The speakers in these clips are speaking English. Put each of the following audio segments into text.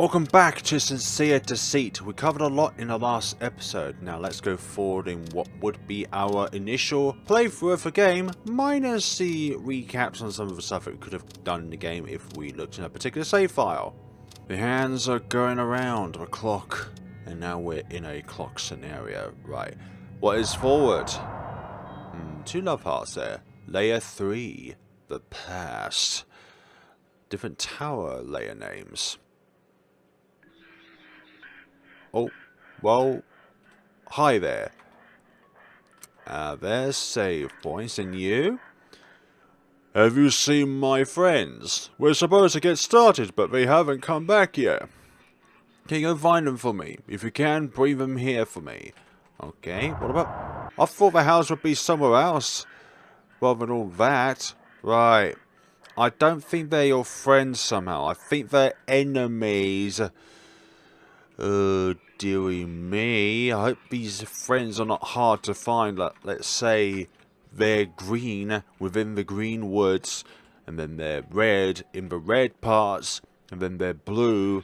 Welcome back to Sincere Deceit. We covered a lot in the last episode. Now let's go forward in what would be our initial playthrough of the game, minus the recaps on some of the stuff that we could have done in the game if we looked in a particular save file. The hands are going around the clock, and now we're in a clock scenario. Right, what is forward? Two love hearts there. Layer 3, the past. Different tower layer names. Oh, well, hi there. There's save points, and you? Have you seen my friends? We're supposed to get started, but they haven't come back yet. Can you go find them for me? If you can, bring them here for me. Okay, what about... I thought the house would be somewhere else, rather than all that. Right. I don't think they're your friends somehow. I think they're enemies. Oh, dearie me. I hope these friends are not hard to find. Like, let's say they're green within the green woods, and then they're red in the red parts, and then they're blue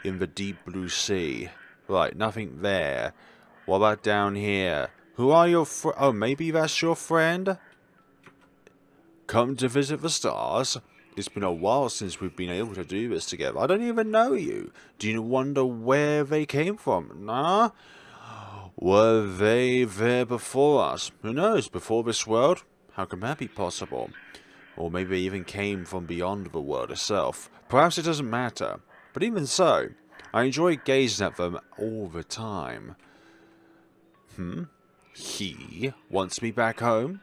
in the deep blue sea. Right, nothing there. What about down here? Who are your oh, maybe that's your friend? Come to visit the stars? It's been a while since we've been able to do this together. I don't even know you. Do you wonder where they came from? Nah? Were they there before us? Who knows? Before this world? How can that be possible? Or maybe they even came from beyond the world itself. Perhaps it doesn't matter. But even so, I enjoy gazing at them all the time. He wants me back home?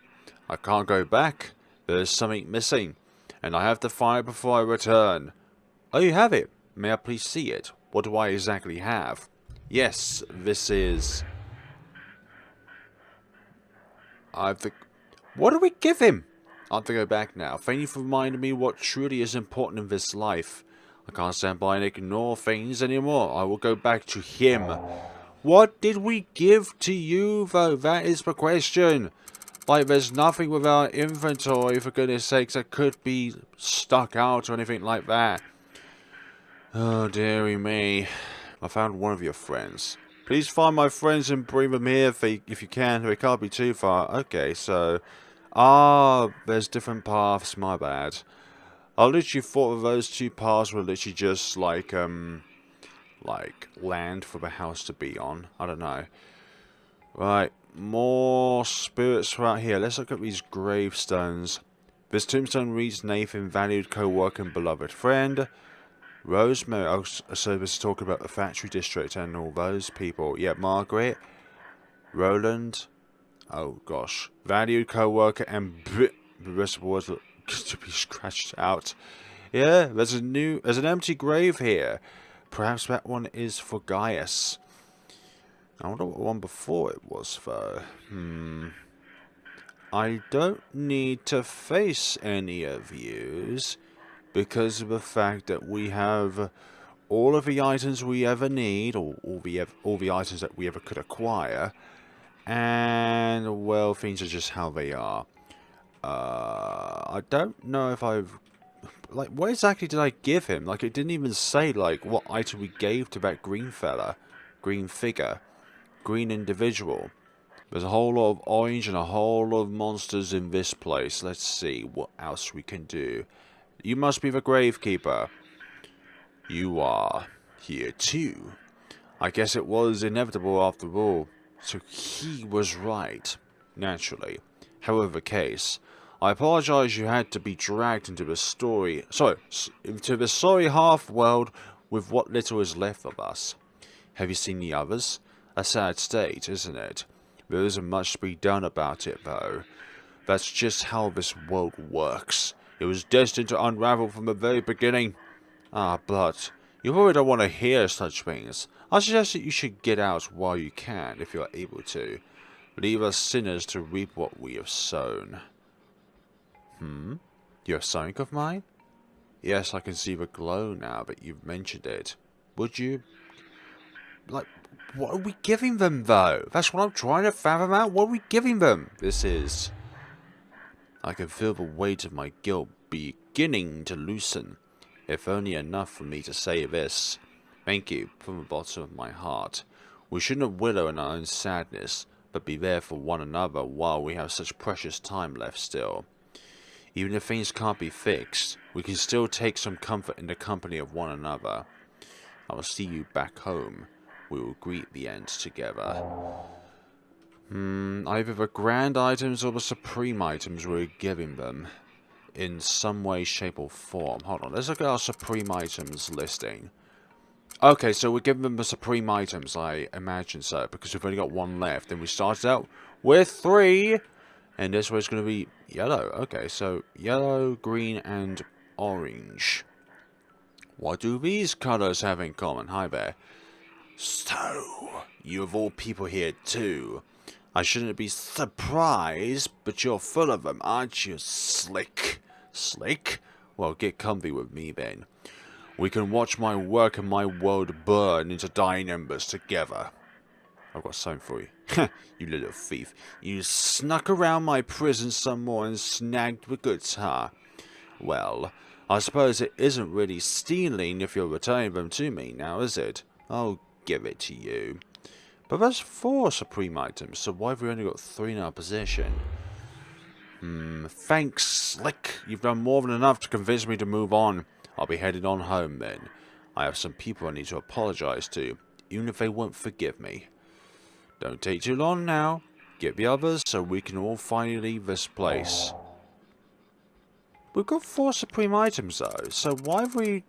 I can't go back. There's something missing, and I have to find it before I return. Oh, you have it. May I please see it? What do I exactly have? Yes, this is... What do we give him? I have to go back now. Thank you for reminding me what truly is important in this life. I can't stand by and ignore things anymore. I will go back to him. What did we give to you, though? That is the question. Like, there's nothing with our inventory, for goodness sakes, that could be stuck out or anything like that. Oh, dearie me. I found one of your friends. Please find my friends and bring them here if you can. They can't be too far. Okay, so... there's different paths. My bad. I literally thought that those two paths were literally just, like land for the house to be on. I don't know. Right. More spirits throughout here. Let's look at these gravestones. This tombstone reads Nathan, valued co-worker and beloved friend. Rosemary. Oh, so this is talking about the factory district and all those people. Yeah, Margaret. Roland. Oh gosh. Valued co-worker and the rest of the words look to be scratched out. Yeah, there's an empty grave here. Perhaps that one is for Gaius. I wonder what one before it was, though. I don't need to face any of yous because of the fact that we have all of the items we ever need, or all the items that we ever could acquire, and well, things are just how they are. I don't know if I've... Like, what exactly did I give him? Like, it didn't even say, like, what item we gave to that green fella. Green figure. Green individual. There's a whole lot of orange and a whole lot of monsters in this place. Let's see what else we can do. You must be the gravekeeper. You are here too. I guess it was inevitable after all. So he was right. Naturally. However the case, I apologize you had to be dragged into the story... Sorry, into the sorry half-world with what little is left of us. Have you seen the others? A sad state, isn't it? There isn't much to be done about it, though. That's just how this world works. It was destined to unravel from the very beginning. But you probably don't want to hear such things. I suggest that you should get out while you can, if you are able to. Leave us sinners to reap what we have sown. You're something of mine? Yes, I can see the glow now that you've mentioned it. Would you... Like, what are we giving them, though? That's what I'm trying to fathom out. What are we giving them? This is... I can feel the weight of my guilt beginning to loosen. If only enough for me to say this. Thank you, from the bottom of my heart. We shouldn't wallow in our own sadness, but be there for one another while we have such precious time left still. Even if things can't be fixed, we can still take some comfort in the company of one another. I will see you back home. We will greet the end together. Either the grand items or the supreme items we're giving them. In some way, shape or form. Hold on, let's look at our supreme items listing. Okay, so we're giving them the supreme items, I imagine so, because we've only got one left. And we started out with 3, and this one's going to be yellow. Okay, so yellow, green, and orange. What do these colors have in common? Hi there. So, you of all people here too. I shouldn't be surprised, but you're full of them, aren't you, Slick? Slick? Well, get comfy with me then. We can watch my work and my world burn into dying embers together. I've got something for you. You little thief. You snuck around my prison some more and snagged the goods, huh? Well, I suppose it isn't really stealing if you're returning them to me now, is it? I'll give it to you. But that's 4 supreme items, so why have we only got 3 in our possession? Thanks, Slick. You've done more than enough to convince me to move on. I'll be headed on home then. I have some people I need to apologize to, even if they won't forgive me. Don't take too long now. Get the others so we can all finally leave this place. We've got 4 supreme items though, so why have we...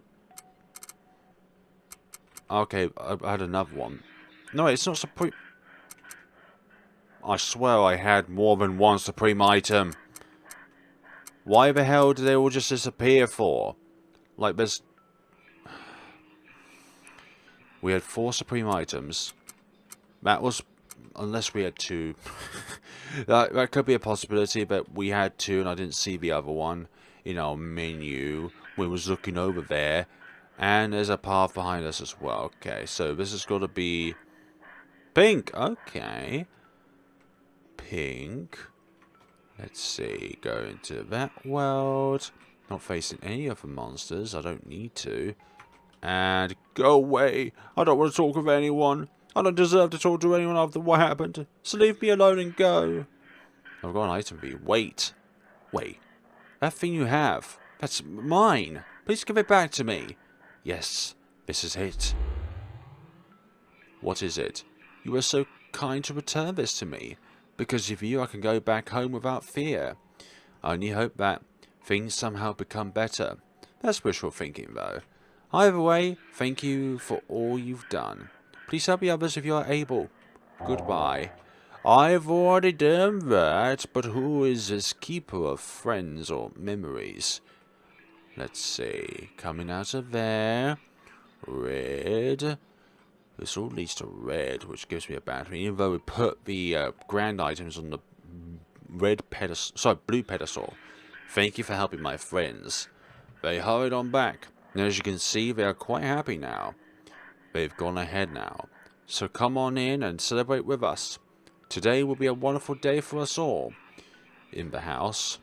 Okay, I had another one. No, it's not supreme... I swear I had more than 1 supreme item. Why the hell do they all just disappear for? Like, there's... We had 4 supreme items. That was... Unless we had 2. that could be a possibility, but we had 2 and I didn't see the other one in our menu. We was looking over there. And there's a path behind us as well. Okay, so this has got to be... Pink! Okay. Pink. Let's see. Go into that world. Not facing any other monsters. I don't need to. And go away. I don't want to talk with anyone. I don't deserve to talk to anyone after what happened. So leave me alone and go. I've got an item for you. Wait. Wait. That thing you have. That's mine. Please give it back to me. Yes. This is it. What is it? You were so kind to return this to me. Because of you, I can go back home without fear. I only hope that things somehow become better. That's wishful thinking, though. Either way, thank you for all you've done. Please help the others if you are able. Goodbye. I've already done that, but who is this keeper of friends or memories? Let's see. Coming out of there. Red. This all leads to red, which gives me a bad feeling. Even though we put the grand items on the red pedestal, sorry, blue pedestal. Thank you for helping my friends. They hurried on back, and as you can see, they are quite happy now. They've gone ahead now. So come on in and celebrate with us. Today will be a wonderful day for us all. In the house.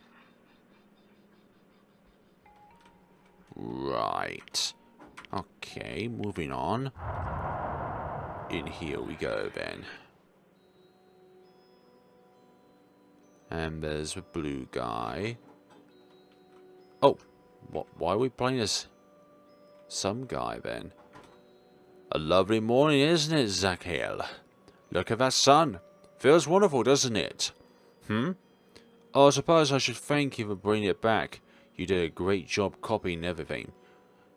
Right. Okay, moving on. In here we go then. And there's the blue guy. Oh, why are we playing as some guy then? A lovely morning, isn't it, Zachiel? Look at that sun. Feels wonderful, doesn't it? Oh, I suppose I should thank you for bringing it back. You did a great job copying everything.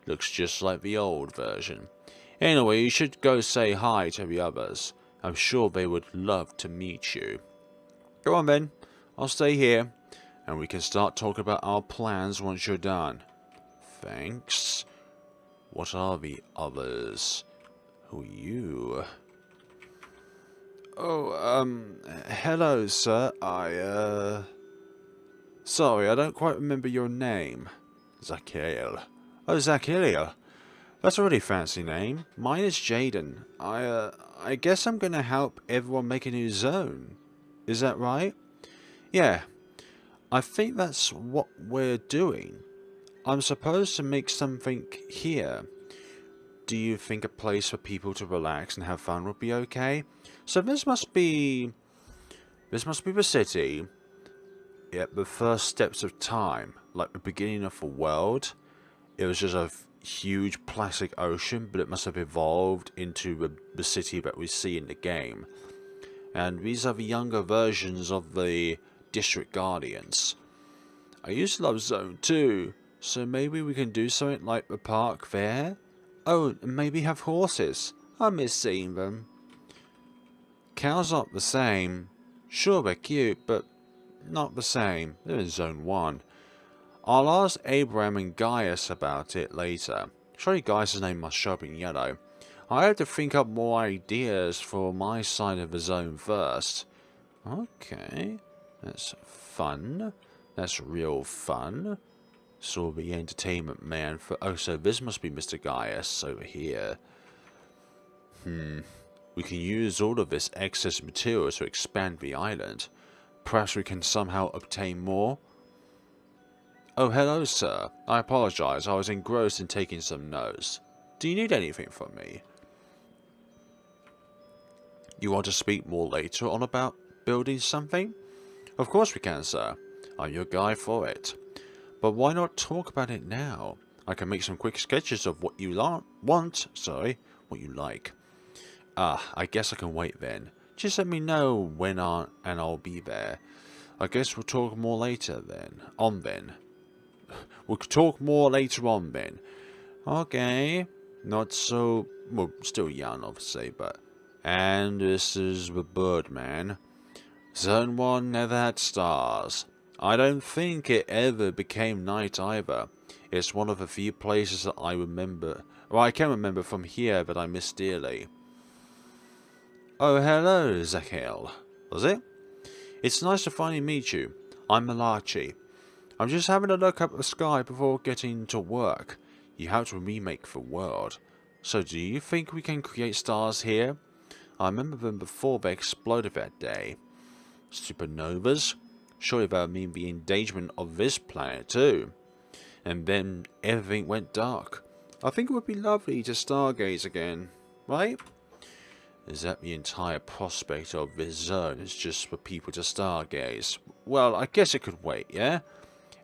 Looks just like the old version. Anyway, you should go say hi to the others. I'm sure they would love to meet you. Go on then. I'll stay here. And we can start talking about our plans once you're done. Thanks. What are the others? Who are you? Oh, hello, sir. Sorry, I don't quite remember your name. Zachiel. Oh, Zachiel. That's a really fancy name. Mine is Jaden. I guess I'm gonna help everyone make a new zone. Is that right? Yeah. I think that's what we're doing. I'm supposed to make something here. do you think a place for people to relax and have fun would be okay? So this must be the city at the first steps of time, like the beginning of the world. It was just a huge plastic ocean, but it must have evolved into the city that we see in the game. And these are the younger versions of the District Guardians. I used to love Zone 2, so maybe we can do something like the park there? Oh, and maybe have horses. I miss seeing them. Cows aren't the same. Sure, they're cute, but not the same. They're in Zone 1. I'll ask Abraham and Gaius about it later. Surely Gaius' name must show up in yellow. I have to think up more ideas for my side of the zone first. Okay, that's fun. That's real fun. Saw the entertainment man for... Oh, so this must be Mr. Gaius over here. We can use all of this excess material to expand the island. Perhaps we can somehow obtain more? Oh, hello, sir. I apologize. I was engrossed in taking some notes. Do you need anything from me? You want to speak more later on about building something? Of course we can, sir. I'm your guy for it. But why not talk about it now? I can make some quick sketches of what you what you like. I guess I can wait then. Just let me know when and I'll be there. I guess we'll talk more later then. We'll talk more later on then. Okay. Not so... Well, still young, obviously, but... And this is the Birdman. Zone 1 never had stars. I don't think it ever became night either. It's one of the few places that I remember... Well, I can remember from here that I miss dearly. Oh, hello, Zachiel. Was it? It's nice to finally meet you. I'm Malachi. I'm just having a look up at the sky before getting to work. You helped to remake the world. So do you think we can create stars here? I remember them before they exploded that day. Supernovas? Surely that would mean the endangerment of this planet too. And then everything went dark. I think it would be lovely to stargaze again, right? Is that the entire prospect of this zone is just for people to stargaze? Well, I guess it could wait, yeah?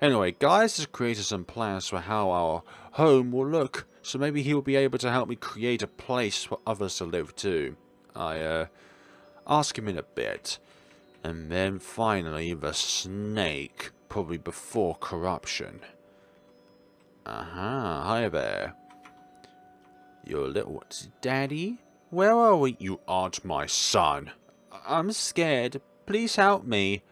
Anyway, Gaius has created some plans for how our home will look, so maybe he will be able to help me create a place for others to live too. I ask him in a bit. And then finally the snake, probably before corruption. Hi there. Your little... Daddy? Where are we? You aren't my son. I'm scared. Please help me.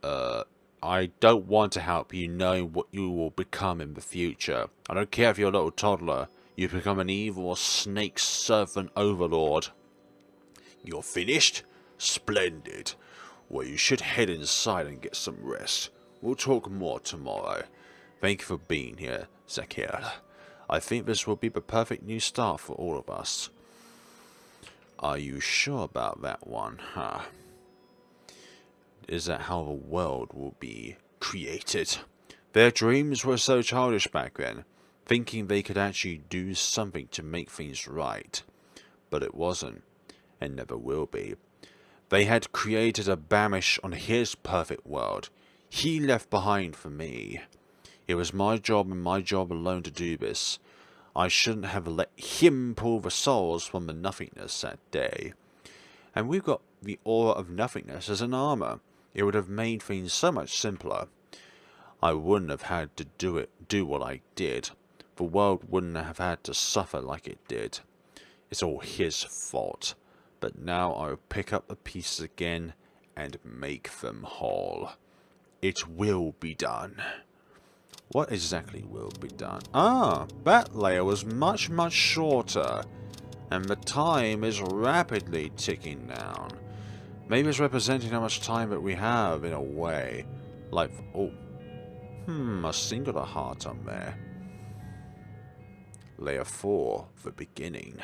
I don't want to help you knowing what you will become in the future. I don't care if you're a little toddler. You become an evil snake servant overlord. You're finished? Splendid. Well, you should head inside and get some rest. We'll talk more tomorrow. Thank you for being here, Zachiel. I think this will be the perfect new start for all of us. Are you sure about that one, huh? Is that how the world will be created? Their dreams were so childish back then, thinking they could actually do something to make things right. But it wasn't, and never will be. They had created a blemish on his perfect world. He left behind for me. It was my job and my job alone to do this. I shouldn't have let him pull the souls from the nothingness that day. And we've got the aura of nothingness as an armor. It would have made things so much simpler. I wouldn't have had to do what I did. The world wouldn't have had to suffer like it did. It's all his fault. But now I'll pick up the pieces again and make them whole. It will be done. What exactly will be done? That layer was much, much shorter. And the time is rapidly ticking down. Maybe it's representing how much time that we have in a way. Like, oh. A singular heart on there. Layer 4, the beginning.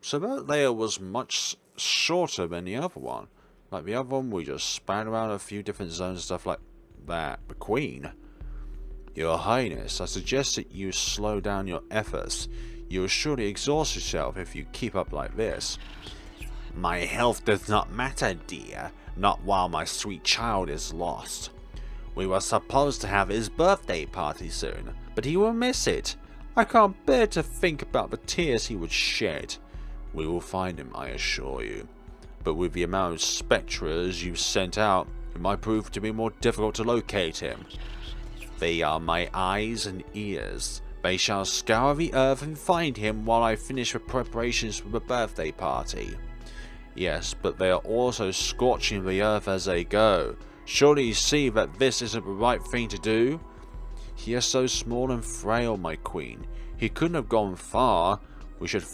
So that layer was much shorter than the other one. Like the other one, we just span around a few different zones and stuff like that. The Queen. Your Highness, I suggest that you slow down your efforts. You will surely exhaust yourself if you keep up like this. My health does not matter, dear. Not while my sweet child is lost. We were supposed to have his birthday party soon, but he will miss it. I can't bear to think about the tears he would shed. We will find him, I assure you. But with the amount of spectres you've sent out, it might prove to be more difficult to locate him. They are my eyes and ears. They shall scour the earth and find him while I finish the preparations for the birthday party. Yes, but they are also scorching the earth as they go. Surely you see that this isn't the right thing to do? He is so small and frail, my queen. He couldn't have gone far. We should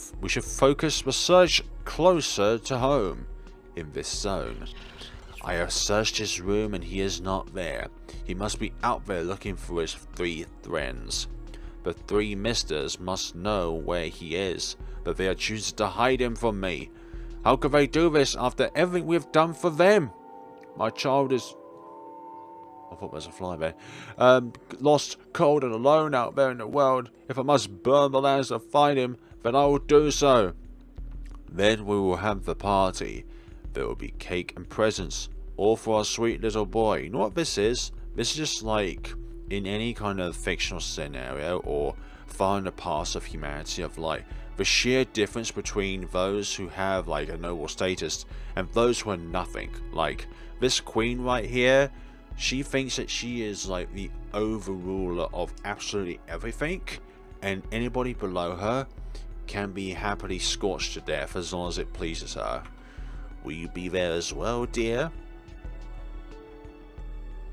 focus the search closer to home, in this zone. I have searched his room and he is not there. He must be out there looking for his 3 friends. The 3 misters must know where he is, but they are choosing to hide him from me. How could they do this after everything we have done for them? My child is... I thought there was a fly there. Lost, cold and alone out there in the world. If I must burn the lands to find him, then I will do so. Then we will have the party. There will be cake and presents, all for our sweet little boy. You know what this is? This is just like in any kind of fictional scenario or far in the past of humanity, of like the sheer difference between those who have like a noble status and those who are nothing. Like this queen right here, she thinks that she is like the overruler of absolutely everything, and anybody below her can be happily scorched to death as long as it pleases her. Will you be there as well, dear?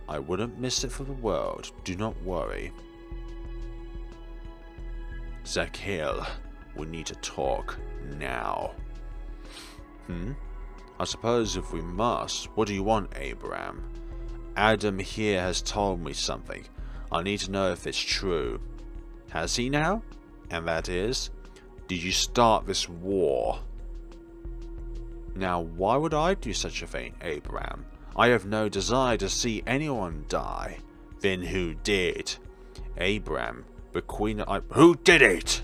I wouldn't miss it for the world. Do not worry. Zakhel, we need to talk now. I suppose if we must. What do you want, Abraham? Adam here has told me something. I need to know if it's true. Has he now? And that is, did you start this war? Now, why would I do such a thing, Abraham? I have no desire to see anyone die. Then who did? Abraham, the queen... Who did it?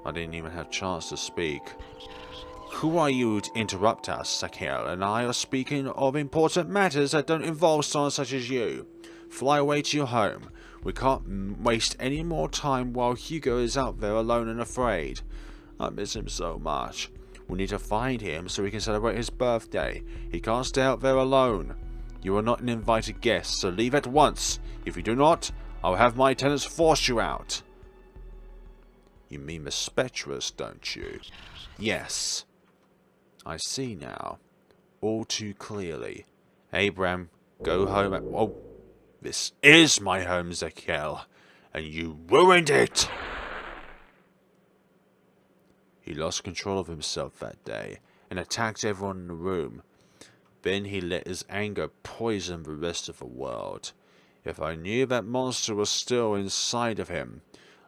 I didn't even have a chance to speak. Who are you to interrupt us? Zakhel and I are speaking of important matters that don't involve someone such as you. Fly away to your home. We can't waste any more time while Hugo is out there alone and afraid. I miss him so much. We need to find him so we can celebrate his birthday. He can't stay out there alone. You are not an invited guest, so leave at once. If you do not, I'll have my tenants force you out. You mean the Spectres, don't you? Yes. I see now. All too clearly. Abraham, go home at... Oh, this is my home, Zakhel, and you ruined it! He lost control of himself that day and attacked everyone in the room. Then he let his anger poison the rest of the world. If I knew that monster was still inside of him,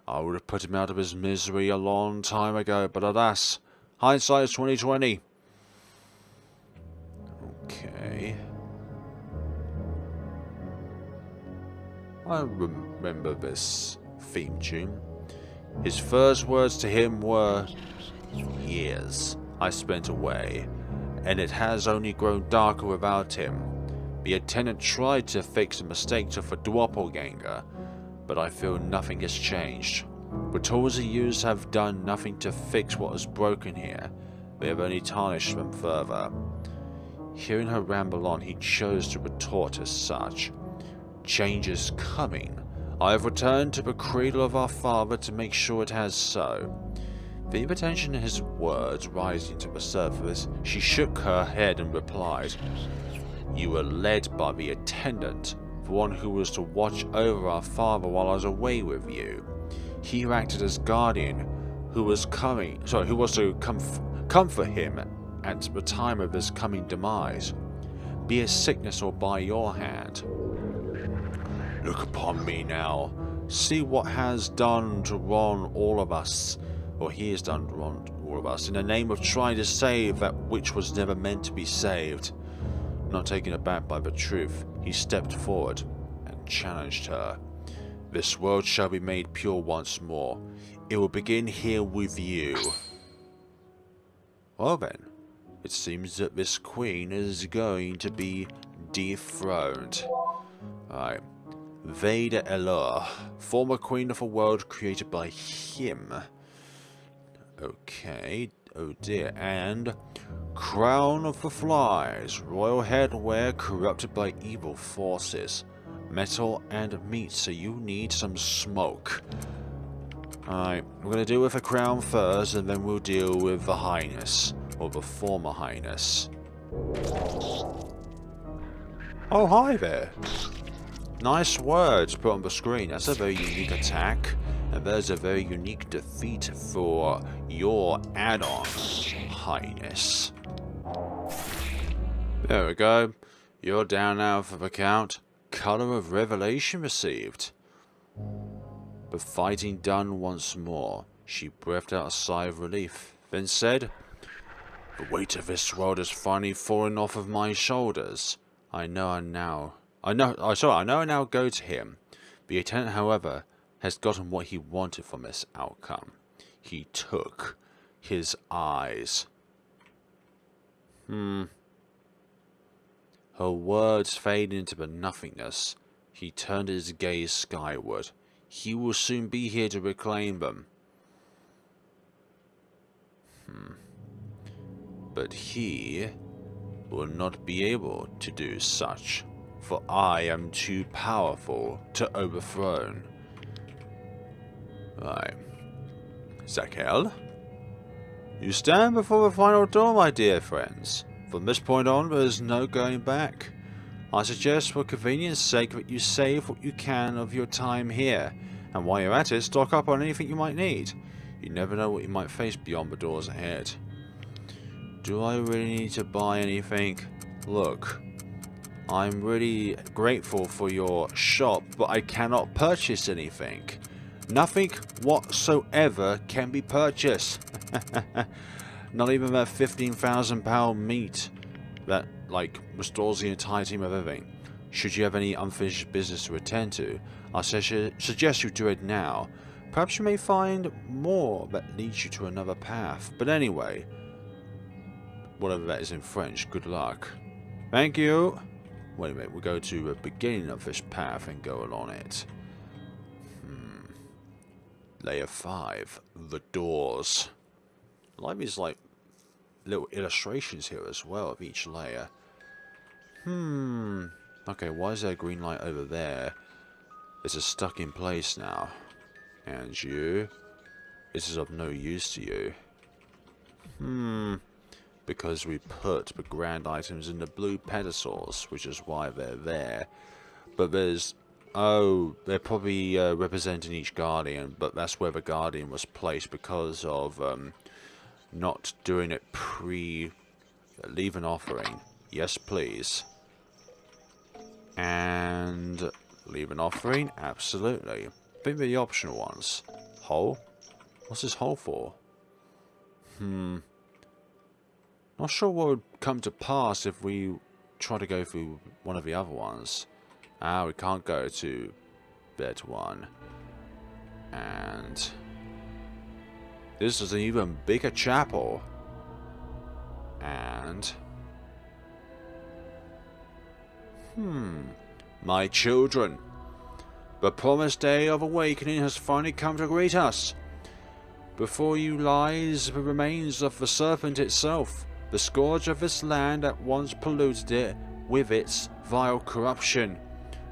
I would have put him out of his misery a long time ago, but alas, hindsight is 20/20. Okay. I remember this theme tune. His first words to him were, "Years I spent away, and it has only grown darker without him. The attendant tried to fix a mistake to the doppelganger, but I feel nothing has changed. The tools he used have done nothing to fix what is broken here. They have only tarnished them further." Hearing her ramble on, he chose to retort as such. "Change is coming. I have returned to the cradle of our father to make sure it has so." The tension in his words rising to the surface, she shook her head and replied, "You were led by the attendant, the one who was to watch over our father while I was away with you. He who acted as guardian, who was to comfort him at the time of his coming demise, be it sickness or by your hand. Look upon me now. See what has done to wrong all of us, or he has done wrong to all of us, in the name of trying to save that which was never meant to be saved." Not taken aback by the truth, he stepped forward and challenged her. "This world shall be made pure once more. It will begin here with you. Well then, it seems that this queen is going to be dethroned. Alright. Vader Elor, former queen of a world created by him. Okay, oh dear, and Crown of the Flies, royal headwear corrupted by evil forces. Metal and meat, so you need some smoke. Alright, we're going to deal with the crown first, and then we'll deal with the highness, or the former highness. Oh, hi there. Nice words put on the screen. That's a very unique attack, and there's a very unique defeat for your add-on, highness. There we go. You're down now for the count. Color of Revelation received. The fighting done once more. She breathed out a sigh of relief, then said, "The weight of this world has finally fallen off of my shoulders. I know now I now go to him. The lieutenant, however, has gotten what he wanted from this outcome. He took his eyes." Her words faded into the nothingness. He turned his gaze skyward. He will soon be here to reclaim them. But he will not be able to do such, for I am too powerful to overthrow. Right. Zakel? You stand before the final door, my dear friends. From this point on, there is no going back. I suggest for convenience sake that you save what you can of your time here, and while you're at it, stock up on anything you might need. You never know what you might face beyond the doors ahead. Do I really need to buy anything? Look, I'm really grateful for your shop, but I cannot purchase anything. Nothing whatsoever can be purchased. Not even that £15,000 meat that, like, restores the entirety of everything. Should you have any unfinished business to attend to, I suggest you do it now. Perhaps you may find more that leads you to another path. But anyway, whatever that is in French, good luck. Thank you. Wait a minute, we'll go to the beginning of this path and go along it. Layer 5, the doors. I like these, like, little illustrations here as well of each layer. Okay, why is there a green light over there? This is stuck in place now. And you? This is of no use to you. Because we put the grand items in the blue pedestals, which is why they're there. But there's... oh, they're probably representing each guardian, but that's where the guardian was placed because of not doing it leave an offering. Yes, please. And leave an offering? Absolutely. I think they're the optional ones. Hole? What's this hole for? Not sure what would come to pass if we try to go through one of the other ones. We can't go to bed 1. And this is an even bigger chapel. And my children, the promised day of awakening has finally come to greet us. Before you lies the remains of the serpent itself, the scourge of this land that once polluted it with its vile corruption.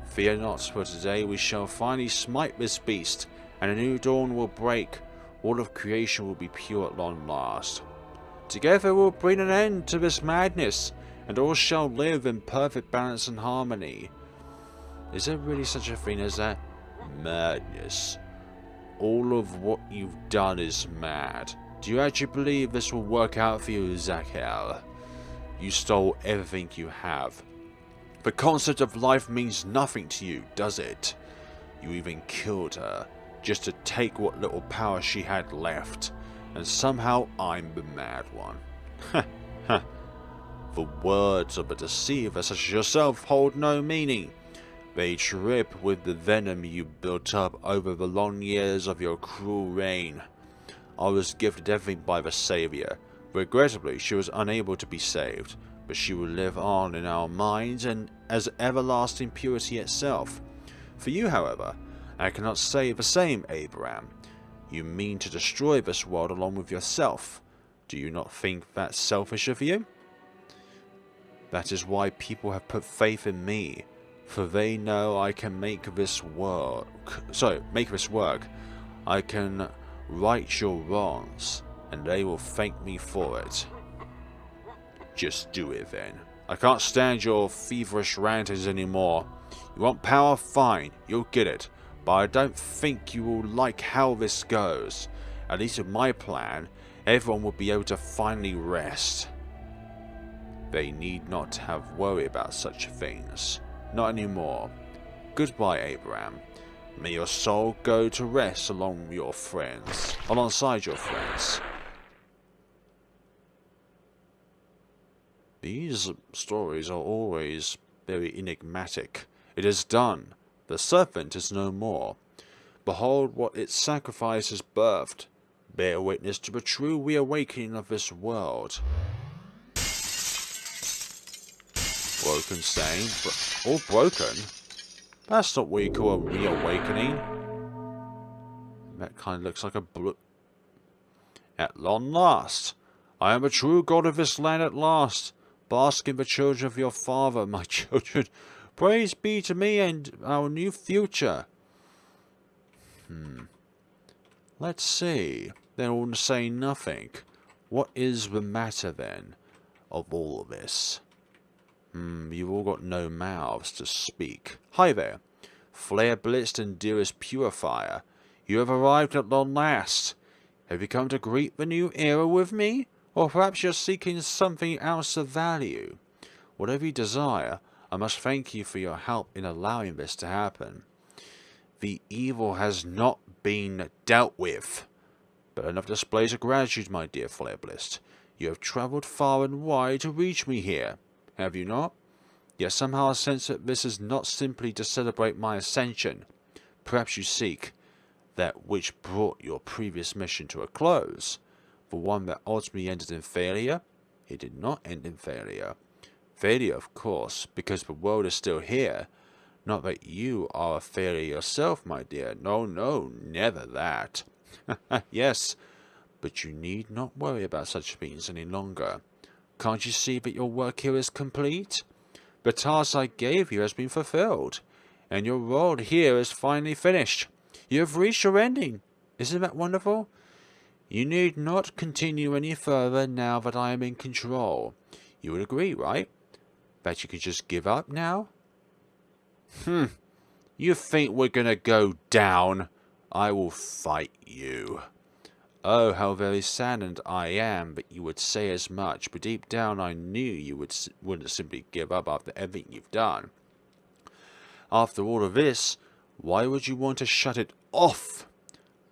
Fear not, for today we shall finally smite this beast, and a new dawn will break. All of creation will be pure at long last. Together we'll bring an end to this madness, and all shall live in perfect balance and harmony. Is there really such a thing as that? Madness. All of what you've done is mad. Do you actually believe this will work out for you, Zakel? You stole everything you have. The concept of life means nothing to you, does it? You even killed her, just to take what little power she had left. And somehow I'm the mad one. The words of a deceiver such as yourself hold no meaning. They drip with the venom you built up over the long years of your cruel reign. I was gifted everything by the Saviour. Regrettably, she was unable to be saved, but she will live on in our minds and as everlasting purity itself. For you, however, I cannot say the same, Abraham. You mean to destroy this world along with yourself. Do you not think that's selfish of you? That is why people have put faith in me, for they know I can make this work. I can right your wrongs, and they will thank me for it. Just do it then. I can't stand your feverish rantings anymore. You want power? Fine, you'll get it. But I don't think you will like how this goes. At least with my plan, everyone will be able to finally rest. They need not have worry about such things. Not anymore. Goodbye, Abraham. May your soul go to rest alongside your friends. These stories are always very enigmatic. It is done. The serpent is no more. Behold what its sacrifice has birthed. Bear witness to the true reawakening of this world. Broken stain, all broken? That's not what you call a reawakening. That kind of looks like a At long last, I am a true god of this land at last. Bask in the children of your father, my children. Praise be to me and our new future. Let's see. They're all saying nothing. What is the matter then of all of this? You've all got no mouths to speak. Hi there. FlareBlitzed and dearest Purifier. You have arrived at long last. Have you come to greet the new era with me? Or perhaps you're seeking something else of value? Whatever you desire, I must thank you for your help in allowing this to happen. The evil has not been dealt with. But enough displays of gratitude, my dear FlareBlitzed. You have travelled far and wide to reach me here. Have you not? Yet somehow I sense that this is not simply to celebrate my ascension. Perhaps you seek that which brought your previous mission to a close. The one that ultimately ended in failure? It did not end in failure. Failure, of course, because the world is still here. Not that you are a failure yourself, my dear. No, never that. Yes, but you need not worry about such things any longer. Can't you see that your work here is complete? The task I gave you has been fulfilled, and your role here is finally finished. You have reached your ending. Isn't that wonderful? You need not continue any further now that I am in control. You would agree, right? That you can just give up now? You think we're gonna go down? I will fight you. Oh, how very saddened I am that you would say as much, but deep down I knew you wouldn't simply give up after everything you've done. After all of this, why would you want to shut it off?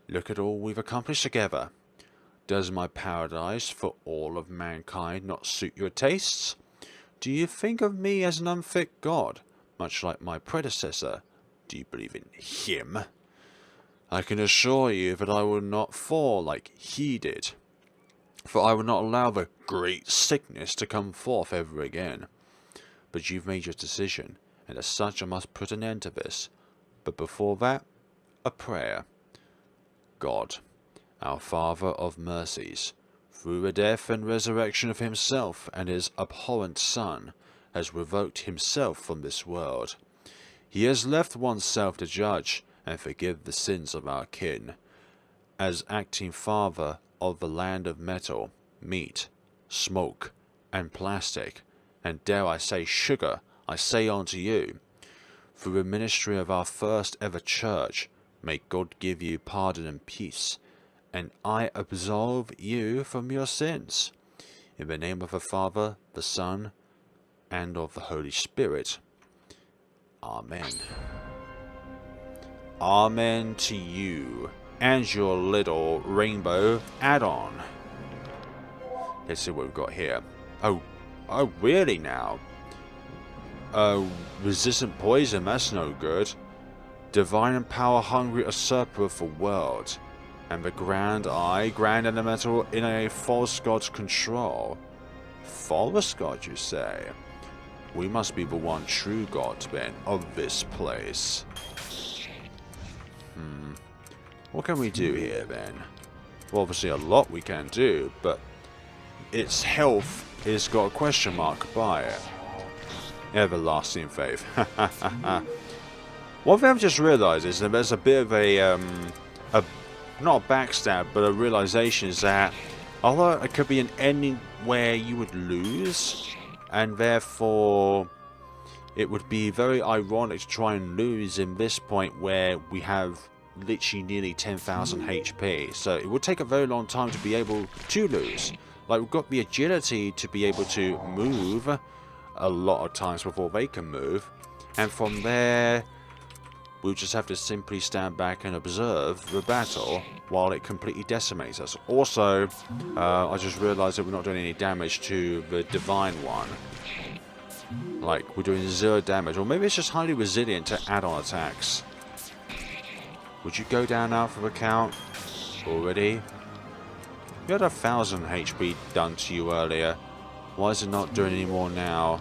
Look at all we've accomplished together. Does my paradise for all of mankind not suit your tastes? Do you think of me as an unfit god, much like my predecessor? Do you believe in him? I can assure you that I will not fall like he did, for I will not allow the great sickness to come forth ever again. But you've made your decision, and as such I must put an end to this. But before that, a prayer. God, our Father of mercies, through the death and resurrection of himself and his abhorrent Son, has revoked himself from this world. He has left oneself to judge and forgive the sins of our kin. As acting Father of the land of metal, meat, smoke, and plastic, and dare I say sugar, I say unto you, through the ministry of our first ever church, may God give you pardon and peace, and I absolve you from your sins. In the name of the Father, the Son, and of the Holy Spirit. Amen. Amen to you and your little rainbow add-on. Let's see what we've got here. Oh, really now? resistant poison, that's no good. Divine and power hungry usurper of the world. And the Grand Eye, Grand Elemental in a false god's control. False god, you say? We must be the one true god, then, of this place. What can we do here, then? Well, obviously a lot we can do, but its health has got a question mark by it. Everlasting faith. One thing I've just realised is that there's a bit of a not a backstab, but a realisation is that although it could be an ending where you would lose, and therefore it would be very ironic to try and lose in this point where we have literally nearly 10,000 HP. So it would take a very long time to be able to lose. Like, we've got the agility to be able to move a lot of times before they can move, and from there we'll just have to simply stand back and observe the battle while it completely decimates us. Also, I just realised that we're not doing any damage to the Divine one. Like, we're doing 0 damage, or maybe it's just highly resilient to add-on attacks. Would you go down now for the count already? You had 1,000 HP done to you earlier. Why is it not doing any more now?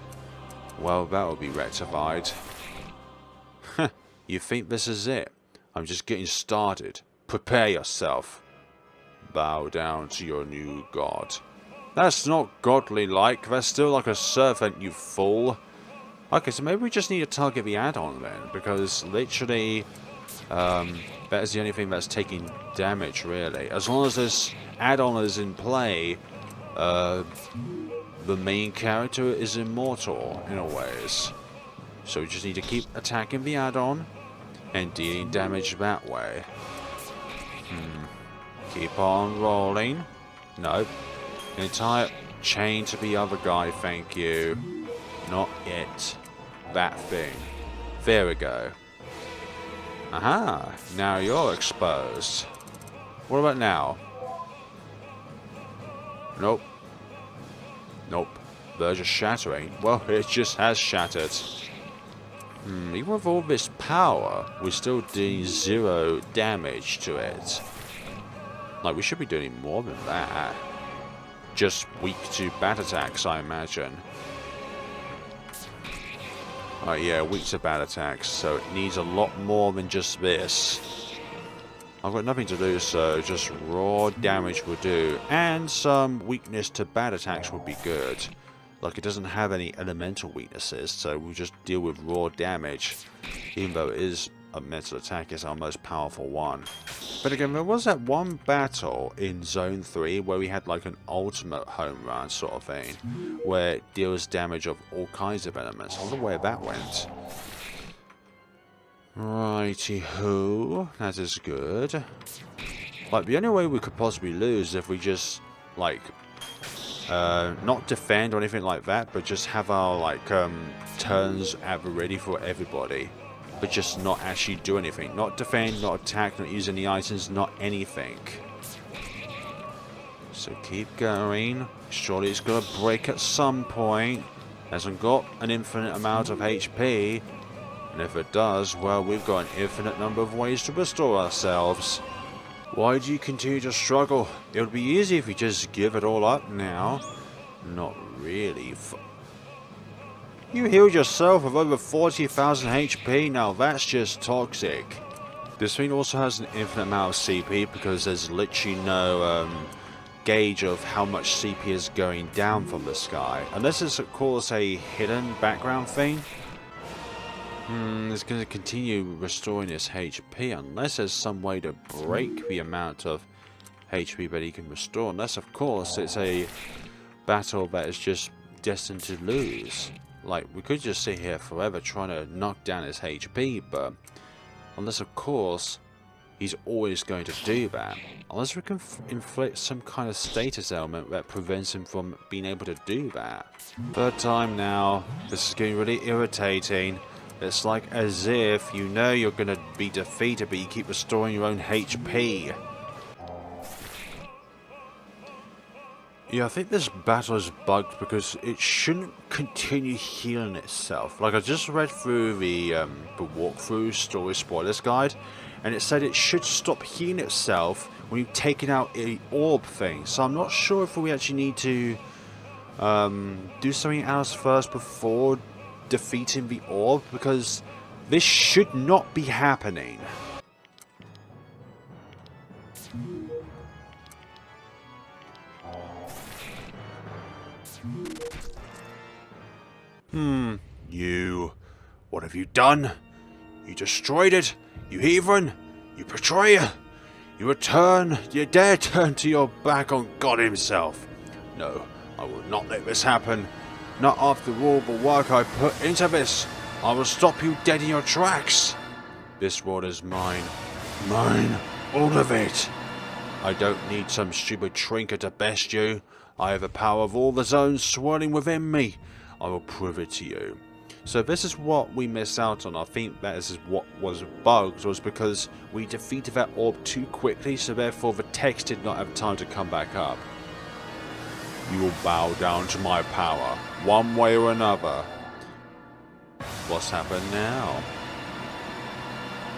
Well, that will be rectified. You think this is it? I'm just getting started. Prepare yourself. Bow down to your new god. That's not godly-like. That's still like a servant, you fool. Okay, so maybe we just need to target the add-on then, because literally that is the only thing that's taking damage, really. As long as this add-on is in play, the main character is immortal, in a ways. So we just need to keep attacking the add-on and dealing damage that way. Keep on rolling. Nope. Entire chain to the other guy, thank you. Not it. That thing. There we go. Aha! Now you're exposed. What about now? Nope. Nope. They're just shattering. Well, it just has shattered. Even with all this power, we're still doing 0 damage to it. Like, we should be doing more than that. Just weak to bat attacks, I imagine. Oh yeah, weak to bat attacks, so it needs a lot more than just this. I've got nothing to do, so just raw damage will do. And some weakness to bat attacks would be good. Like, it doesn't have any elemental weaknesses, so we'll just deal with raw damage. Even though it is a mental attack, it's our most powerful one. But again, there was that one battle in Zone 3 where we had like an ultimate home run sort of thing, where it deals damage of all kinds of elements. I wonder where that went. Righty-ho, that is good. Like, the only way we could possibly lose is if we just, like, not defend or anything like that, but just have our, like, turns at the ready for everybody. But just not actually do anything. Not defend, not attack, not use any items, not anything. So keep going. Surely it's going to break at some point. Hasn't got an infinite amount of HP. And if it does, well, we've got an infinite number of ways to restore ourselves. Why do you continue to struggle? It would be easy if you just give it all up now. Not really. You healed yourself with over 40,000 HP, now that's just toxic. This thing also has an infinite amount of CP because there's literally no gauge of how much CP is going down from the sky. Unless it's of course a hidden background thing. It's going to continue restoring his HP unless there's some way to break the amount of HP that he can restore. Unless of course it's a battle that is just destined to lose. Like, we could just sit here forever trying to knock down his HP, but unless of course he's always going to do that. Unless we can inflict some kind of status element that prevents him from being able to do that. Third time now. This is getting really irritating. It's like as if you know you're going to be defeated, but you keep restoring your own HP. Yeah, I think this battle is bugged because it shouldn't continue healing itself. Like, I just read through the walkthrough story spoilers guide, and it said it should stop healing itself when you've taken out the orb thing. So I'm not sure if we actually need to do something else first before defeating the orb, because this should not be happening. You... What have you done? You destroyed it? You heathen? You betrayer? You dare turn to your back on God himself? No, I will not let this happen. Not after all the work I put into this. I will stop you dead in your tracks. This world is mine. Mine. All of it. I don't need some stupid trinket to best you. I have the power of all the zones swirling within me. I will prove it to you. So this is what we missed out on. I think that is what was bugged, was because we defeated that orb too quickly, so therefore the text did not have time to come back up. You will bow down to my power, one way or another. What's happened now?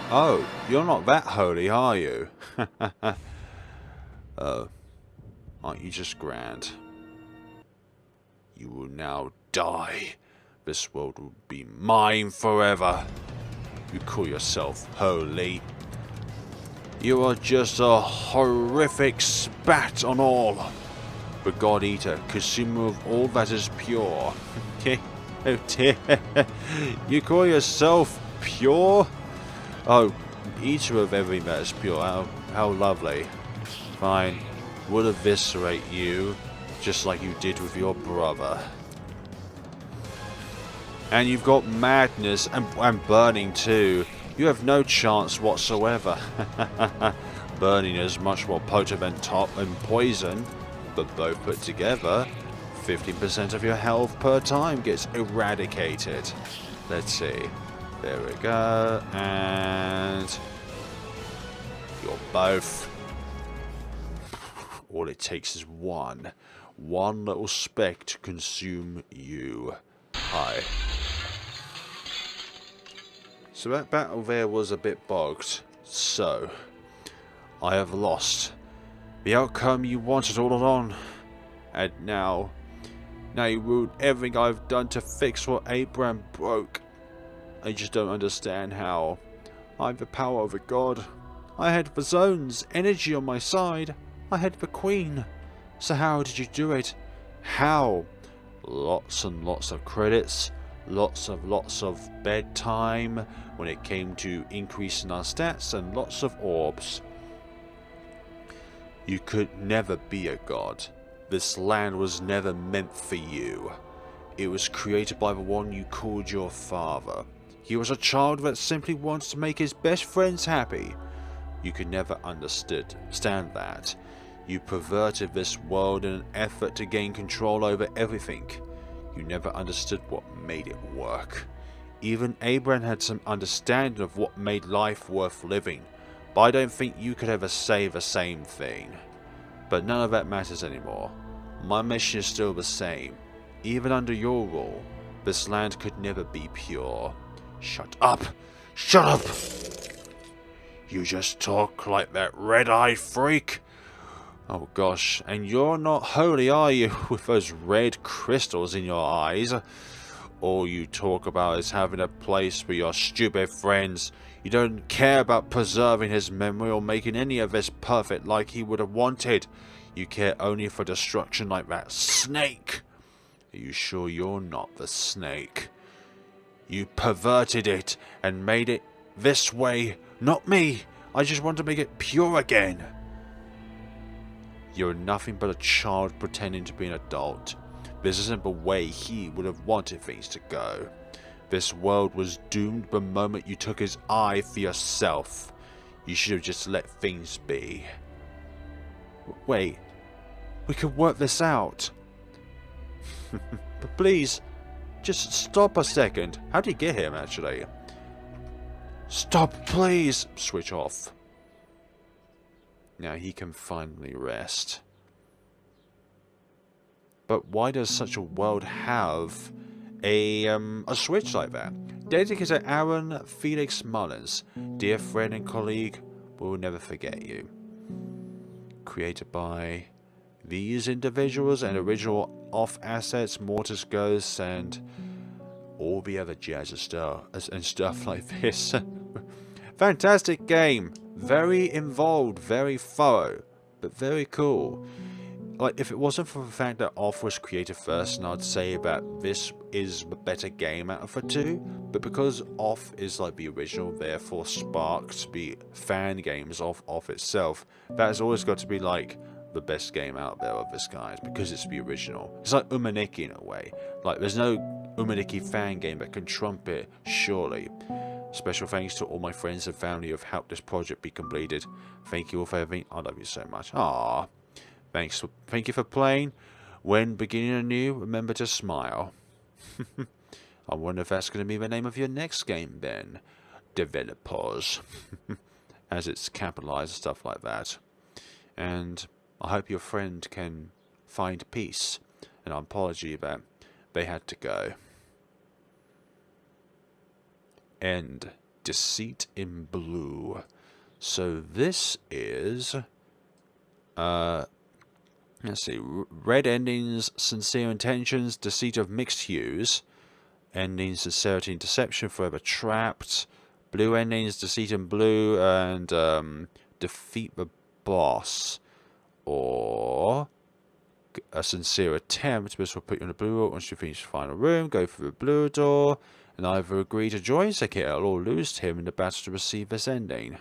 Oh, you're not that holy, are you? Oh, aren't you just grand? You will now die. This world will be mine forever. You call yourself holy. You are just a horrific spat on all. The God Eater, consumer of all that is pure. Oh dear. You call yourself pure? Oh, eater of everything that is pure. How lovely. Fine. We'll eviscerate you, just like you did with your brother. And you've got madness and burning too. You have no chance whatsoever. Burning is much more potent than top and poison, but both put together, 15% of your health per time gets eradicated. Let's see. There we go. And you're both. All it takes is one little speck to consume you. Hi. So that battle there was a bit bogged. So, I have lost. The outcome you wanted all along. And now you ruined everything I've done to fix what Abraham broke. I just don't understand how. I have the power of a god. I had the zone's energy on my side. I had the queen. So how did you do it? How? Lots and lots of credits, lots of bedtime when it came to increasing our stats, and lots of orbs. You could never be a god. This land was never meant for you. It was created by the one you called your father. He was a child that simply wants to make his best friends happy. You could never understand that. You perverted this world in an effort to gain control over everything. You never understood what made it work. Even Abraham had some understanding of what made life worth living, but I don't think you could ever say the same thing. But none of that matters anymore. My mission is still the same. Even under your rule, this land could never be pure. Shut up! Shut up! You just talk like that red-eyed freak. Oh gosh, and you're not holy, are you, with those red crystals in your eyes? All you talk about is having a place for your stupid friends. You don't care about preserving his memory or making any of this perfect like he would have wanted. You care only for destruction like that snake. Are you sure you're not the snake? You perverted it and made it this way, not me. I just want to make it pure again. You're nothing but a child pretending to be an adult. This isn't the way he would have wanted things to go. This world was doomed the moment you took his eye for yourself. You should have just let things be. Wait, we could work this out. But please, just stop a second. How did you get him, actually? Stop, please! Switch off. Now he can finally rest. But why does such a world have a switch like that? Dedicated to Aaron Felix Mullins, dear friend and colleague, we'll never forget you. Created by these individuals and original off assets, Mortis Ghost, and all the other jazz and stuff like this. Fantastic game, very involved, very thorough, but very cool. Like, if it wasn't for the fact that Off was created first, and I'd say that this is the better game out of the two, but because Off is like the original, therefore sparked the fan games of Off itself, that has always got to be like the best game out there of this guys, because it's the original. It's like Umaniki in a way. Like, there's no Umaniki fan game that can trump it, surely. Special thanks to all my friends and family who have helped this project be completed. Thank you all for everything. I love you so much. Aww. Thank you for playing. When beginning anew, remember to smile. I wonder if that's going to be the name of your next game then. Developers. As it's capitalized and stuff like that. And I hope your friend can find peace. And I apologize that they had to go. End. Deceit in blue. So this is... let's see, red endings, sincere intentions, deceit of mixed hues, endings, sincerity and deception, forever trapped, blue endings, deceit in blue, and defeat the boss, or a sincere attempt. This will put you in the blue door. Once you finish the final room, go through the blue door, and either agree to join Sekiro or lose to him in the battle to receive this ending.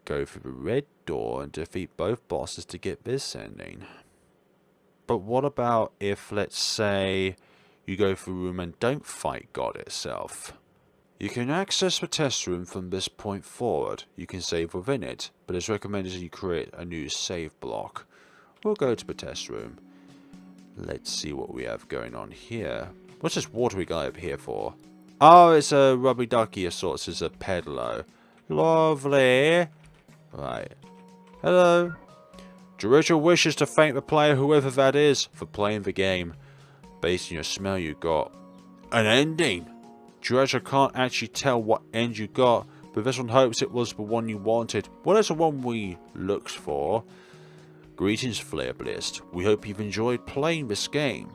Go through the red door and defeat both bosses to get this ending. But what about if, let's say, you go through a room and don't fight God itself? You can access the test room from this point forward. You can save within it, but it's recommended that you create a new save block. We'll go to the test room. Let's see what we have going on here. What's this watery guy up here for? Oh, it's a rubby ducky of sorts. It's a peddler. Lovely. Right. Hello. Jerusalem wishes to thank the player, whoever that is, for playing the game. Based on your smell, you got an ending. Jerusalem can't actually tell what end you got, but this one hopes it was the one you wanted. Well, it's the one we looked for. Greetings, FlareBlitzed. We hope you've enjoyed playing this game.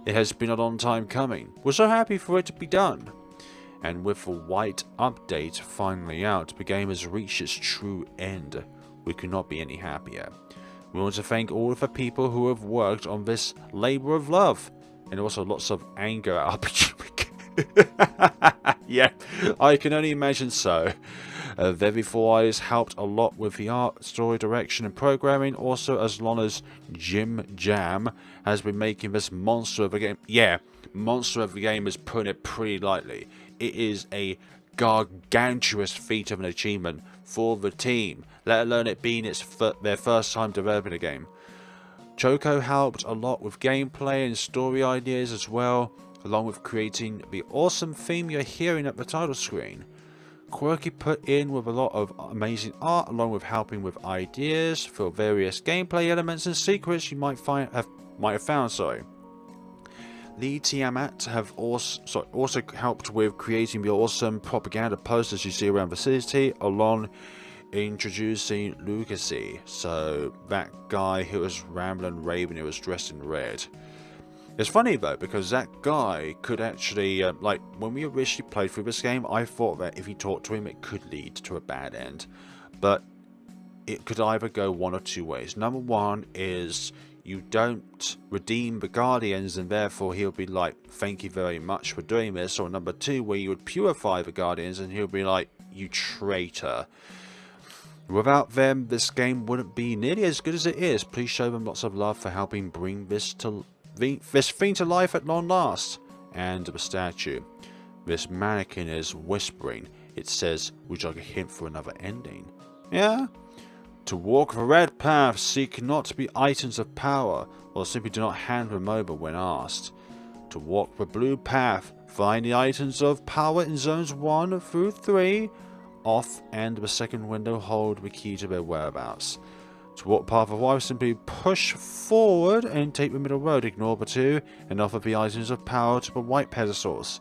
It has been a long time coming. We're so happy for it to be done. And with the white update finally out, the game has reached its true end. We could not be any happier. We want to thank all of the people who have worked on this labor of love. And also lots of anger at RPG. Yeah, I can only imagine so. Very Four Eyes helped a lot with the art, story direction and programming. Also, as long as Jim Jam has been making this monster of a game. Yeah, monster of a game is putting it pretty lightly. It is a gargantuous feat of an achievement for the team, let alone it being their first time developing a game. Choco helped a lot with gameplay and story ideas as well, along with creating the awesome theme you're hearing at the title screen. Quirky put in with a lot of amazing art, along with helping with ideas for various gameplay elements and secrets you might have found. Lee Tiamat have also helped with creating the awesome propaganda posters you see around the city, along introducing Lucacy. So that guy who was rambling raving, who was dressed in red. It's funny though, because that guy could actually, like, when we originally played through this game, I thought that if you talked to him, it could lead to a bad end. But it could either go one or two ways. Number one is you don't redeem the Guardians, and therefore he'll be like, thank you very much for doing this. Or number two, where you would purify the Guardians, and he'll be like, you traitor. Without them, this game wouldn't be nearly as good as it is. Please show them lots of love for helping bring this thing to life at long last. And the statue. This mannequin is whispering. It says, would you like a hint for another ending? Yeah? To walk the red path, seek not to be items of power, or simply do not hand them over when asked. To walk the blue path, find the items of power in zones 1 through 3, off, and the second window hold the key to their whereabouts. To walk the path of life, simply push forward and take the middle road. Ignore the two and offer the items of power to the white pedestals.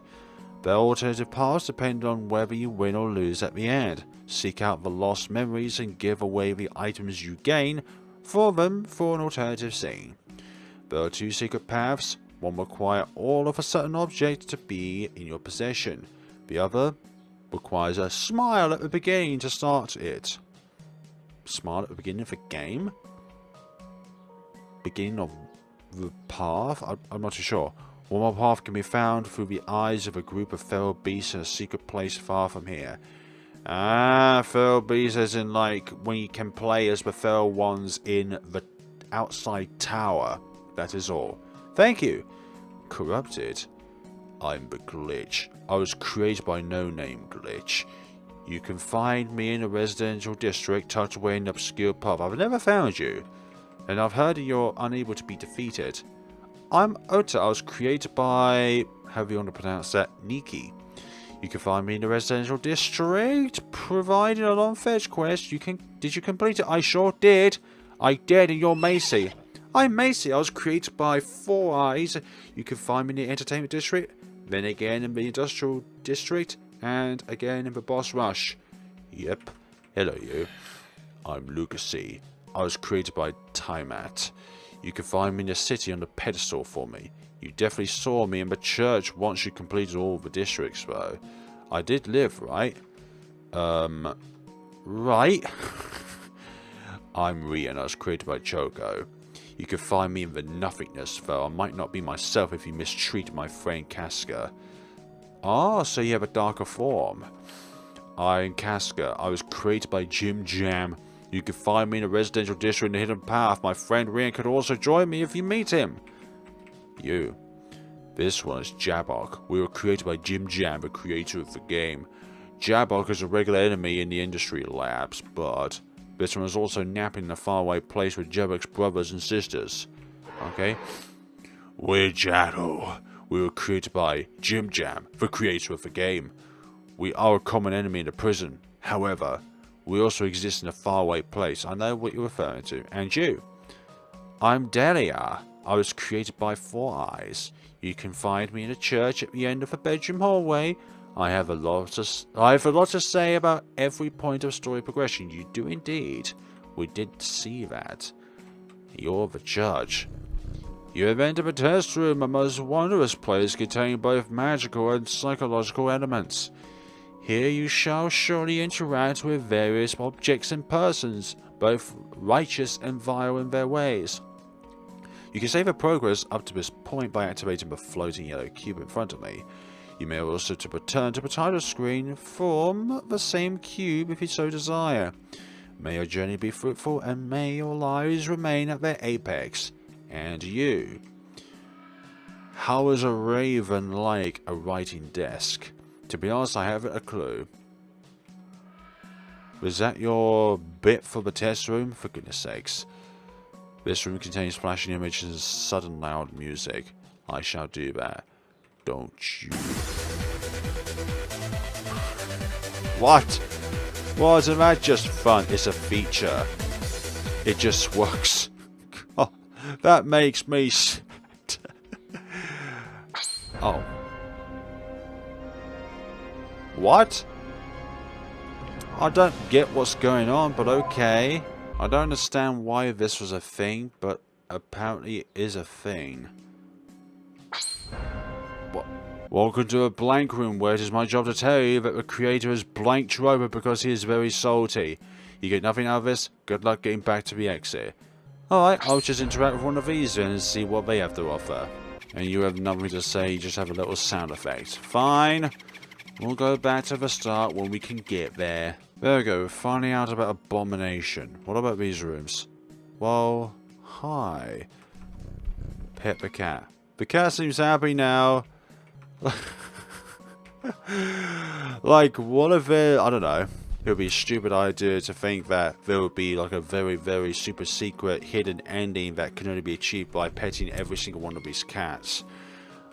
There are alternative paths depending on whether you win or lose at the end. Seek out the lost memories and give away the items you gain for them for an alternative scene. There are two secret paths. One requires all of a certain object to be in your possession. The other requires a smile at the beginning to start it. Smile at the beginning of the game? Beginning of the path? I'm not too sure. One more path can be found through the eyes of a group of feral beasts in a secret place far from here. Ah, feral beasts as in like when you can play as the feral ones in the outside tower. That is all. Thank you. Corrupted. I'm the glitch. I was created by No Name Glitch. You can find me in a residential district tucked away in an obscure pub. I've never found you, and I've heard you're unable to be defeated. I'm Ota. I was created by, however you want to pronounce that, Niki. You can find me in the residential district, providing a long fetch quest. Did you complete it? I sure did. I did, and you're Macy. I'm Macy. I was created by Four Eyes. You can find me in the entertainment district, then again in the industrial district, and again in the boss rush. Yep. Hello, you. I'm Lucasy. I was created by Timat. You can find me in the city on the pedestal for me. You definitely saw me in the church once you completed all the districts, though. I did live, right? Right? I'm Rian. I was created by Choco. You can find me in the nothingness, though I might not be myself if you mistreat my friend Casca. Ah, so you have a darker form. I'm Casca. I was created by Jim Jam. You can find me in a residential district in the Hidden Path. My friend Rian could also join me if you meet him. You. This one is Jabok. We were created by Jim Jam, the creator of the game. Jabok is a regular enemy in the industry labs, but this one is also napping in a faraway place with Jabok's brothers and sisters. Okay? We're Jado. We were created by Jim Jam, the creator of the game. We are a common enemy in the prison. However, we also exist in a faraway place. I know what you're referring to. And you. I'm Delia. I was created by Four Eyes. You can find me in a church at the end of a bedroom hallway. I have a lot to say about every point of story progression. You do indeed. We did see that. You're the judge. You have entered the test room, a most wondrous place containing both magical and psychological elements. Here you shall surely interact with various objects and persons, both righteous and vile in their ways. You can save your progress up to this point by activating the floating yellow cube in front of me. You may also return to the title screen from the same cube if you so desire. May your journey be fruitful and may your lives remain at their apex. And you. How is a raven like a writing desk? To be honest, I haven't a clue. Was that your bit for the test room? For goodness sakes. This room contains flashing images and sudden loud music. I shall do that. Don't you? What? Well, isn't that just fun? It's a feature. It just works. Oh, that makes me Oh. What? I don't get what's going on, but okay. I don't understand why this was a thing, but apparently it is a thing. What? Welcome to a blank room where it is my job to tell you that the creator has blanked you over because he is very salty. You get nothing out of this, good luck getting back to the exit. Alright, I'll just interact with one of these then and see what they have to offer. And you have nothing to say, you just have a little sound effect. Fine. We'll go back to the start when we can get there. There we go, finding out about Abomination. What about these rooms? Well, hi. Pet the cat. The cat seems happy now. Like, what if it, I don't know. It would be a stupid idea to think that there would be like a very, very super secret hidden ending that can only be achieved by petting every single one of these cats.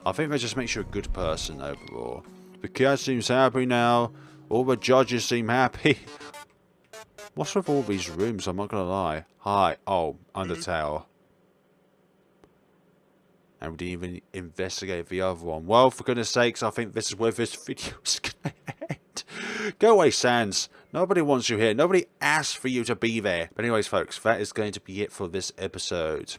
I think that just makes you a good person overall. The cat seems happy now. All the judges seem happy. What's with all these rooms? I'm not gonna lie. Hi. Oh, Undertale. And we didn't even investigate the other one. Well, for goodness sakes, I think this is where this video is going to end. Go away, Sans. Nobody wants you here. Nobody asked for you to be there. But anyways, folks, that is going to be it for this episode.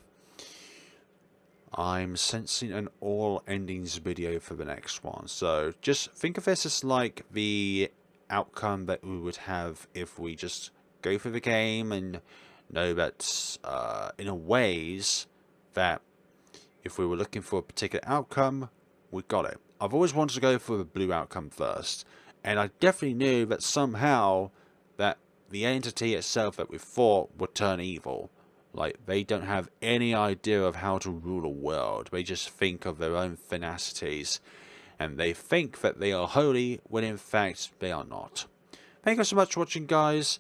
I'm sensing an all endings video for the next one. So just think of this as like the outcome that we would have if we just go through the game and know that in a ways that if we were looking for a particular outcome, we got it. I've always wanted to go for the blue outcome first, and I definitely knew that somehow that the entity itself that we fought would turn evil. Like, they don't have any idea of how to rule a world. They just think of their own tenacities, and they think that they are holy when in fact they are not. Thank you so much for watching, guys.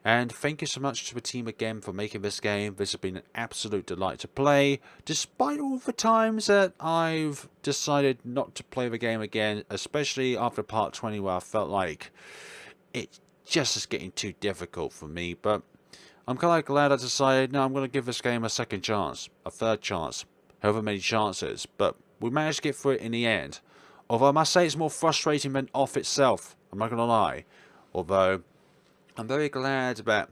And thank you so much to the team again for making this game. This has been an absolute delight to play, despite all the times that I've decided not to play the game again, especially after part 20 where I felt like it just is getting too difficult for me. But I'm kind of glad I decided, no, I'm going to give this game a second chance, a third chance, however many chances. But we managed to get through it in the end. Although I must say it's more frustrating than off itself, I'm not going to lie. Although I'm very glad that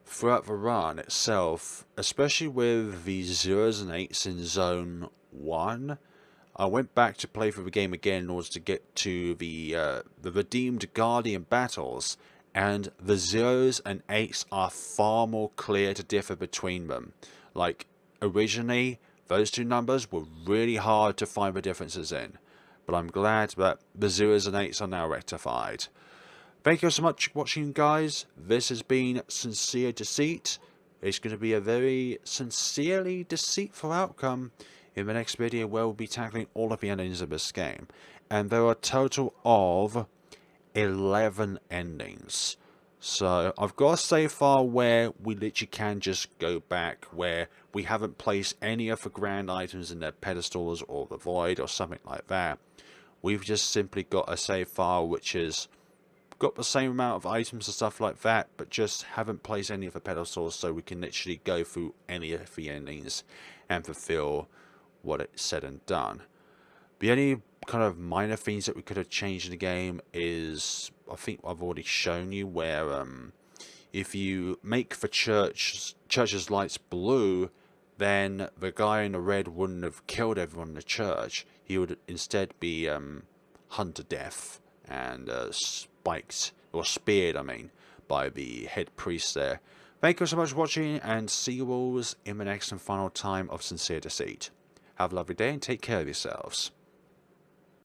throughout the run itself, especially with the 0s and 8s in Zone 1, I went back to play through the game again in order to get to the Redeemed Guardian battles, and the 0s and 8s are far more clear to differ between them. Like, originally, those two numbers were really hard to find the differences in, but I'm glad that the 0s and 8s are now rectified. Thank you so much for watching, guys. This has been Sincere Deceit. It's going to be a very sincerely deceitful outcome in the next video where we'll be tackling all of the endings of this game. And there are a total of 11 endings. So I've got a save file where we literally can just go back, where we haven't placed any of the grand items in their pedestals or the void or something like that. We've just simply got a save file which is got the same amount of items and stuff like that, but just haven't placed any of the pedestals, so we can literally go through any of the endings and fulfill what it's said and done. The only kind of minor things that we could have changed in the game is, I think I've already shown you, where if you make the church's lights blue, then the guy in the red wouldn't have killed everyone in the church. He would instead be hunted to death and spiked, or speared, I mean, by the head priest there. Thank you so much for watching, and see you all in the next and final time of Sincere Deceit. Have a lovely day and take care of yourselves.